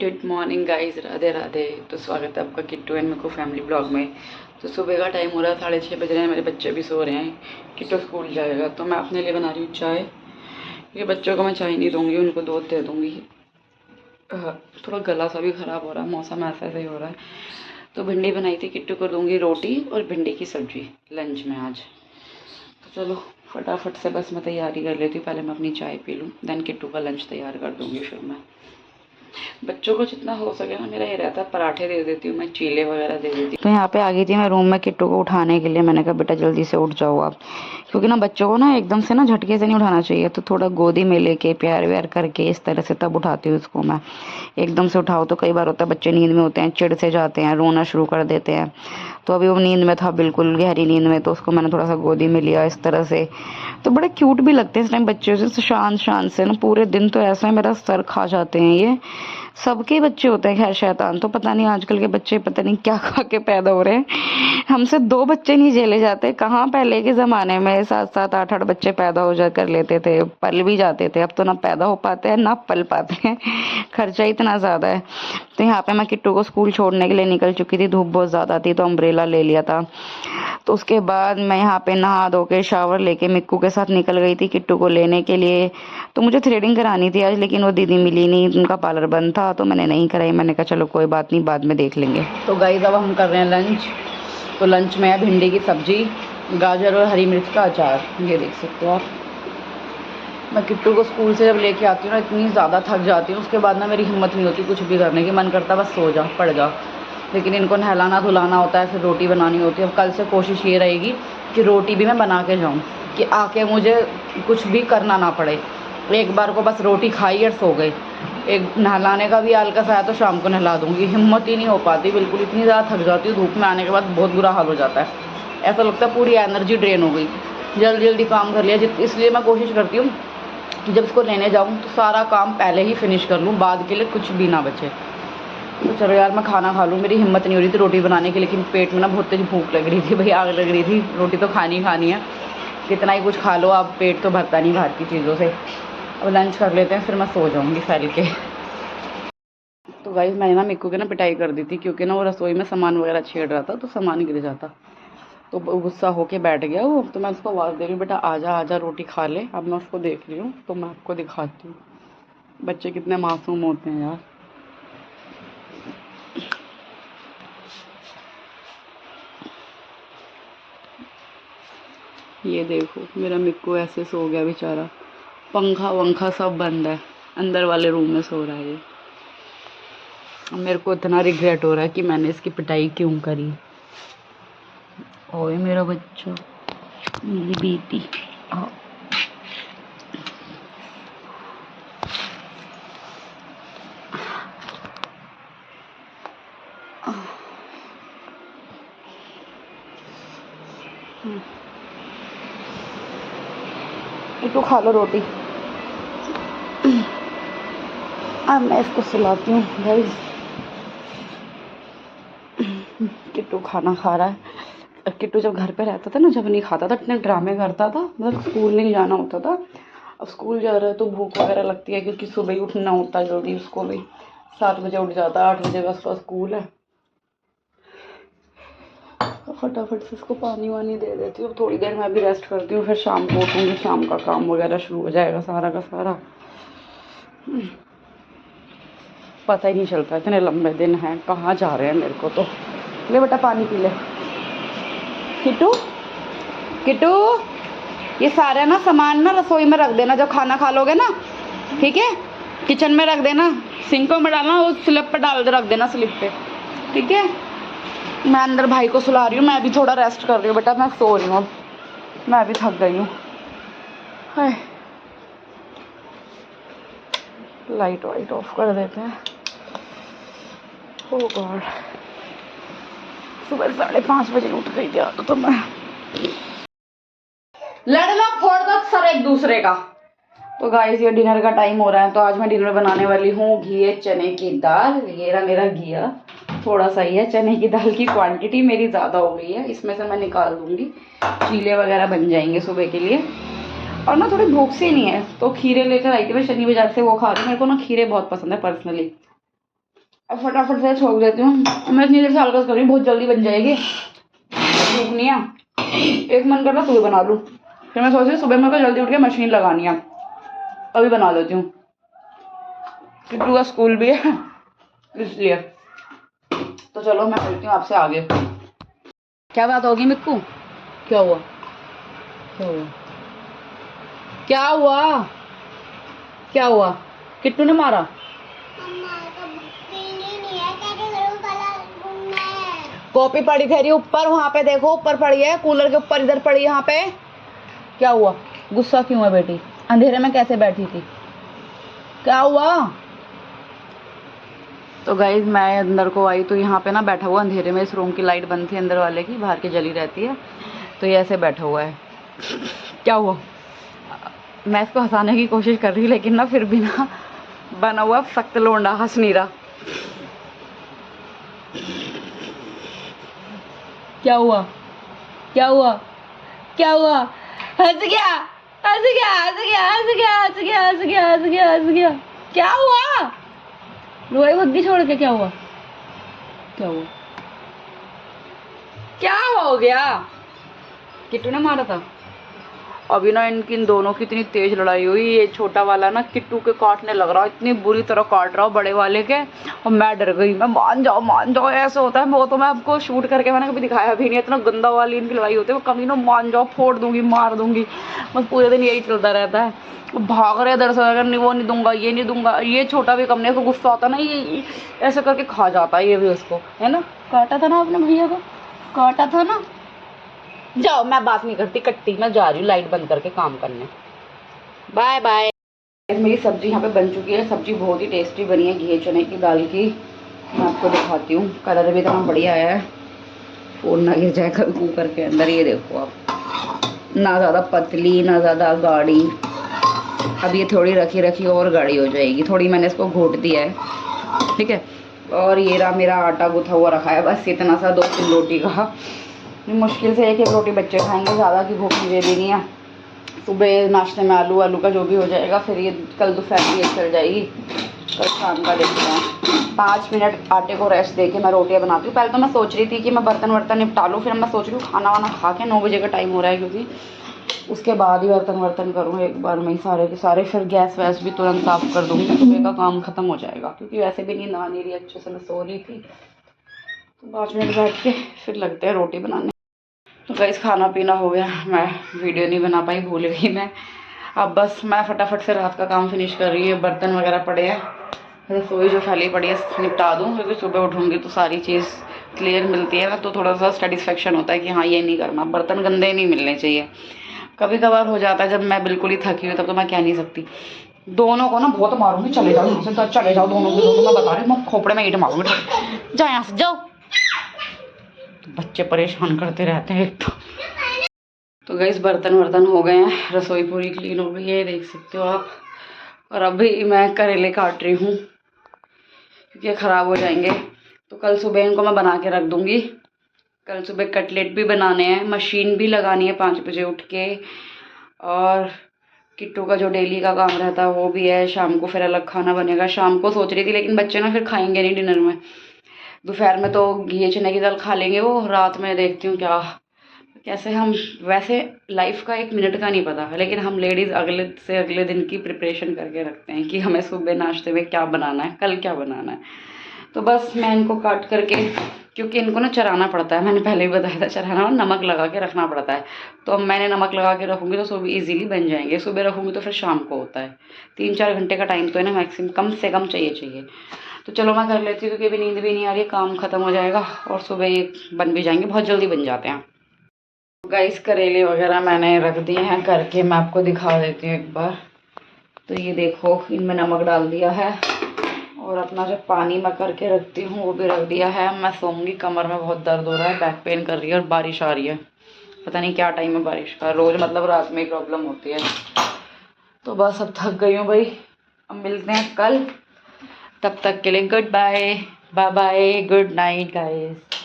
Good morning guys, Radhe Radhe. तो स्वागत है आपका किट्टू एंड मिकू फैमिली ब्लॉग में। तो सुबह का टाइम हो रहा है, 6:30 बज रहे हैं। मेरे बच्चे भी सो रहे हैं। किट्टू स्कूल जाएगा तो मैं अपने लिए बना रही हूँ चाय, क्योंकि बच्चों को मैं चाय नहीं दूँगी, उनको दूध दे दूँगी। थोड़ा गला सा भी ख़राब हो रहा है, मौसम ऐसा ही हो रहा है। तो भिंडी बनाई थी, किट्टू को दूँगी रोटी और भिंडी की सब्ज़ी लंच में आज। तो चलो फटाफट से बस मैं तैयारी कर लेती हूँ। पहले मैं अपनी चाय पी लूँ, देन किट्टू का लंच तैयार कर दूँगी। फिर मैं बच्चों को जितना हो सके ना, मेरा ये रहता है पराठे दे देती हूँ मैं, चीले वगैरह दे देती हूँ। तो यहाँ पे आ गई थी मैं रूम में किट्टू को उठाने के लिए। मैंने कहा बेटा जल्दी से उठ जाओ आप, क्योंकि ना बच्चों को ना एकदम से ना झटके से नहीं उठाना चाहिए। तो थोड़ा गोदी में लेके प्यार व्यार करके इस तरह से तब उठाती हूँ उसको मैं। एकदम से उठाओ तो कई बार होता है बच्चे नींद में होते हैं, चिढ़ से जाते हैं, रोना शुरू कर देते हैं। तो अभी वो नींद में था, बिल्कुल गहरी नींद में, तो उसको मैंने थोड़ा सा गोदी में लिया इस तरह से। तो बड़े क्यूट भी लगते हैं इस टाइम बच्चे से, शांत शांत से ना। पूरे दिन तो ऐसा है मेरा सर खा जाते हैं ये। सबके बच्चे होते हैं खैर शैतान, तो पता नहीं आजकल के बच्चे पता नहीं क्या खा के पैदा हो रहे हैं। हमसे 2 बच्चे नहीं झेले जाते। कहाँ पहले के ज़माने में 7-7 8-8 बच्चे पैदा हो जा कर लेते थे, पल भी जाते थे। अब तो ना पैदा हो पाते हैं ना पल पाते हैं, खर्चा इतना ज़्यादा है। तो यहाँ पे मैं किट्टू को स्कूल छोड़ने के लिए निकल चुकी थी। धूप बहुत ज़्यादा थी तो अम्ब्रेला ले लिया था। तो उसके बाद मैं यहाँ पे नहा धो के शावर लेके मिक्कू के साथ निकल गई थी किट्टू को लेने के लिए। तो मुझे थ्रेडिंग करानी थी आज, लेकिन वो दीदी मिली नहीं, उनका पार्लर बंद था, तो मैंने नहीं कराई। मैंने कहा चलो कोई बात नहीं, बाद में देख लेंगे। तो गाइस अब हम कर रहे हैं लंच। तो लंच में है भिंडी की सब्जी, गाजर और हरी मिर्च का अचार, ये देख सकते हो आप। मैं किट्टू को स्कूल से जब लेके आती हूँ ना, इतनी ज़्यादा थक जाती हूँ, उसके बाद ना मेरी हिम्मत नहीं होती कुछ भी करने की। मन करता बस सो जा, पड़ जा। लेकिन इनको नहलाना धुलाना होता है, फिर रोटी बनानी होती है। अब कल से कोशिश ये रहेगी कि रोटी भी मैं बना के जाऊँ, कि आके मुझे कुछ भी करना ना पड़े। एक बार को बस रोटी खाई और सो गई। एक नहलाने का भी आलकस आया तो शाम को नहला दूँगी। हिम्मत ही नहीं हो पाती बिल्कुल, इतनी ज़्यादा थक जाती हूँ। धूप में आने के बाद बहुत बुरा हाल हो जाता है, ऐसा लगता है पूरी एनर्जी ड्रेन हो गई। जल्दी जल्दी काम कर लिया, इसलिए मैं कोशिश करती हूँ कि जब इसको लेने जाऊँ तो सारा काम पहले ही फिनिश कर लूँ, बाद के लिए कुछ भी ना बचे। तो चलो यार मैं खाना खा लूँ। मेरी हिम्मत नहीं हो रही थी रोटी बनाने की, लेकिन पेट में ना बहुत तेज भूख लग रही थी भाई, आग लग रही थी। रोटी तो खानी खानी है, कितना ही कुछ खा लो आप, पेट तो भरता नहीं बाहर की चीज़ों से। अब लंच कर लेते हैं, फिर मैं सो जाऊँगी फैल के। तो गाइस मैंने ना मिक्कू की ना पिटाई कर दी थी, क्योंकि ना वो रसोई में सामान वगैरह छेड़ रहा था, तो सामान गिर जाता। तो गुस्सा होके बैठ गया वो। तो मैं उसको आवाज़ दे रही हूँ, बेटा आजा आजा रोटी खा ले। अब मैं उसको देख रही हूँ, तो मैं आपको दिखाती हूँ बच्चे कितने मासूम होते हैं यार। ये देखो मेरा मिक्कू ऐसे सो गया बेचारा, पंखा वंखा सब बंद है, अंदर वाले रूम में सो रहा है ये। अब मेरे को इतना रिग्रेट हो रहा है कि मैंने इसकी पिटाई क्यों करी। ओए मेरा बच्चा, मेरी बेटी। हाँ। तो खा लो रोटी। अब मैं इसको सुलाती हूँ गाइस। किट्टू खाना खा रहा है। किट्टू जब घर पे रहता था ना, जब नहीं खाता था, इतने ड्रामे करता था, मतलब स्कूल नहीं जाना होता था। अब स्कूल जा रहा है तो भूख वगैरह लगती है, क्योंकि सुबह ही उठना होता है जल्दी उसको भी। 7 बजे उठ जाता है, 8 बजे का उसका स्कूल है। फटाफट से इसको पानी वानी दे देती हूँ। थोड़ी देर मैं भी रेस्ट करती हूँ, फिर शाम को उठूँगी, शाम का काम वगैरह शुरू हो जाएगा सारा का सारा। पता ही नहीं चलता, इतने लंबे दिन हैं, कहाँ जा रहे हैं मेरे को तो। ले बेटा पानी पी ले। किट्टू किट्टू, ये सारा ना सामान ना रसोई में रख देना जब खाना खा लोगे ना, ठीक है? किचन में रख देना, सिंकों में डालना, वो स्लिप पे डाल दे, रख देना स्लिप पे, ठीक है? मैं अंदर भाई को सुला रही हूँ, मैं भी थोड़ा रेस्ट कर रही हूँ बेटा, मैं सो रही हूँ अब, मैं भी थक गई हूँ। हाय, लाइट वाइट ऑफ कर देते हैं। ओह गॉड, सुबह 5:30 बजे उठ गई थी आज तो मैं। लड़ लो, फोड़ दो सर एक दूसरे का। तो गाइस ये डिनर का टाइम हो रहा है, तो आज मैं डिनर बनाने वाली हूँ घिये चने की दाल। ये रहा मेरा घिया, थोड़ा सा ही है। चने की दाल की क्वांटिटी मेरी ज़्यादा हो गई है, इसमें से मैं निकाल दूँगी, चीले वगैरह बन जाएंगे सुबह के लिए। और ना थोड़ी भूख सी नहीं है, तो खीरे लेकर आई थी मैं शनि बाजार से, वो खा रही हूँ। मेरे को ना खीरे बहुत पसंद है पर्सनली, अब फटाफट से छोड़ देती हूँ। मैं इतनी देर से हल्का कर रही हूँ, बहुत जल्दी बन जाएगी। भूख नहीं है, एक मन कर रहा सुबह बना लूँ, फिर मैं सोच रही सुबह मेरे को जल्दी उठ के मशीन लगानी है, अभी बना लेती हूँ। किट्टू का स्कूल भी है इसलिए। तो चलो मैं मिलती हूँ आपसे आगे। क्या बात होगी मिक्कू? क्या हुआ? क्या हुआ? क्या हुआ? क्या हुआ? किट्टू ने मारा? कॉपी पड़ी थी ऊपर, वहां पे देखो, ऊपर पड़ी है, कूलर के ऊपर, इधर पड़ी, यहाँ पे। क्या हुआ? गुस्सा क्यों है बेटी? अंधेरे में कैसे बैठी थी? क्या हुआ? तो गाइज मैं अंदर को आई तो यहाँ पे ना बैठा हुआ अंधेरे में, इस रूम की लाइट बंद थी अंदर वाले की, बाहर की जली रहती है, तो ये ऐसे बैठा हुआ है। क्या हुआ? मैं इसको हंसाने की कोशिश कर रही, लेकिन ना फिर भी ना बना हुआ सख्त लोंडा, हंस नहीं रहा। क्या हुआ? क्या हुआ? क्या हुआ? हंस गया, हंस गया, हंस गया, हंस गया, हंस गया, हंस गया, हंस गया, हंस गया। क्या हुआ? रोए बुद्धि छोड़ के क्या हुआ? क्या हुआ? क्या हो गया? किट्टू ने मारा था? अभी ना इनकी इन दोनों की इतनी तेज लड़ाई हुई, ये छोटा वाला ना किट्टू के काटने लग रहा, इतनी बुरी तरह काट रहा बड़े वाले के, और मैं डर गई। मैं मान जाओ ऐसे होता है। वो तो मैं आपको शूट करके मैंने कभी दिखाया भी नहीं, इतना गंदा वाली इनकी लड़ाई होती है। वो कमी ना, मान जाओ, फोड़ दूंगी, मार दूंगी, बस पूरे दिन यही चलता रहता है। भाग रहे दर से, अगर नहीं वो नहीं दूंगा, ये नहीं दूंगा। ये छोटा भी कमने को गुस्सा आता ना, ये ऐसे करके खा जाता है ये भी उसको, है ना। काटा था ना आपने भैया को? काटा था ना? जाओ, मैं बात नहीं करती, कट्टी, मैं जा रही हूँ लाइट बंद करके काम करने। Bye bye. मेरी सब्जी यहाँ पे बन चुकी है। सब्जी बहुत ही टेस्टी बनी है, घी चने की दाल की। मैं आपको दिखाती हूँ, कलर भी इतना बढ़िया आया है, फोन ना गिर जाए कभी कुकर के अंदर। ये देखो आप, ना ज़्यादा पतली ना ज़्यादा गाढ़ी। अब ये थोड़ी रखी रखी और गाढ़ी हो जाएगी, थोड़ी मैंने इसको घोट दिया है, ठीक है। और ये रहा मेरा आटा गूथा हुआ रखा है, बस इतना सा 2-3 रोटी का। मुश्किल से एक रोटी बच्चे खाएंगे, ज़्यादा की भूख मुझे भी नहीं है। सुबह नाश्ते में आलू का जो भी हो जाएगा, फिर ये कल दोपहर की ये चल जाएगी, कल शाम का देखते हैं। 5 मिनट आटे को रेस्ट दे के मैं रोटियां बनाती हूँ। पहले तो मैं सोच रही थी कि मैं बर्तन वर्तन निपटा लूँ, फिर मैं सोच रही हूँ खाना वाना खा के 9 बजे का टाइम हो रहा है, क्योंकि उसके बाद ही बर्तन वर्तन करूँ एक बार में ही सारे के सारे। फिर गैस वैस भी तुरंत साफ़ कर दूँगी, सुबह का काम ख़त्म हो जाएगा, क्योंकि वैसे भी नींद आ नहीं रही अच्छे से, मैं सो रही थी। तो 5 मिनट बैठ के फिर लगते हैं रोटी बनाने। तो गाइस खाना पीना हो गया, मैं वीडियो नहीं बना पाई, भूल गई मैं। अब बस मैं फटाफट से रात का काम फिनिश कर रही हूँ। बर्तन वगैरह पड़े हैं, रसोई जो फैली पड़ी है निपटा दूँ, क्योंकि सुबह उठूँगी तो सारी चीज़ क्लियर मिलती है ना, तो थोड़ा सा सेटिस्फेक्शन होता है कि हाँ ये नहीं करना। बर्तन गंदे नहीं मिलने चाहिए। कभी कभार हो जाता है जब मैं बिल्कुल ही थकी हूँ, तब तो मैं कह नहीं सकती। दोनों को ना बहुत मारूंगी, चले जाओ यहाँ से, चले जाओ दोनों को, दोनों मैं बता रही हूँ, मैं खोपड़े में ईंट मारूंगी, जाओ यहाँ से जाओ। बच्चे परेशान करते रहते हैं एक तो गाइस बर्तन वर्तन हो गए हैं, रसोई पूरी क्लीन हो गई है, देख सकते हो आप। और अभी मैं करेले काट रही हूँ, क्योंकि ये ख़राब हो जाएंगे, तो कल सुबह इनको मैं बना के रख दूँगी। कल सुबह कटलेट भी बनाने हैं, मशीन भी लगानी है 5 बजे उठ के, और किट्टू का जो डेली का काम रहता है वो भी है। शाम को फिर अलग खाना बनेगा। शाम को सोच रही थी, लेकिन बच्चे ना फिर खाएंगे नहीं डिनर में। दोपहर में तो घी चने की दाल खा लेंगे वो, रात में देखती हूँ क्या कैसे। हम वैसे लाइफ का 1 मिनट का नहीं पता, लेकिन हम लेडीज़ अगले से अगले दिन की प्रिपरेशन करके रखते हैं कि हमें सुबह नाश्ते में क्या बनाना है, कल क्या बनाना है। तो बस मैं इनको काट करके, क्योंकि इनको ना चराना पड़ता है, मैंने पहले भी बताया था, चराना और नमक लगा के रखना पड़ता है। तो अब मैंने नमक लगा के रखूँगी तो सुबह ईजिली बन जाएंगे, सुबह रखूँगी तो फिर शाम को होता है। 3-4 घंटे का टाइम तो है ना मैक्सिमम, कम से कम चाहिए। तो चलो मैं कर लेती हूँ, क्योंकि अभी नींद भी नहीं आ रही है, काम ख़त्म हो जाएगा और सुबह ये बन भी जाएंगे, बहुत जल्दी बन जाते हैं। गाइस करेले वगैरह मैंने रख दिए हैं करके, मैं आपको दिखा देती हूँ एक बार। तो ये देखो, इनमें नमक डाल दिया है, और अपना जो पानी मैं करके रखती हूँ वो भी रख दिया है। मैं सोऊंगी, कमर में बहुत दर्द हो रहा है, बैक पेन कर रही है, और बारिश आ रही है, पता नहीं क्या टाइम है बारिश का, रोज़ मतलब रात में ही प्रॉब्लम होती है। तो बस अब थक गई हूँ भाई, अब मिलते हैं कल, तब तक के लिए good bye, bye bye, good night guys.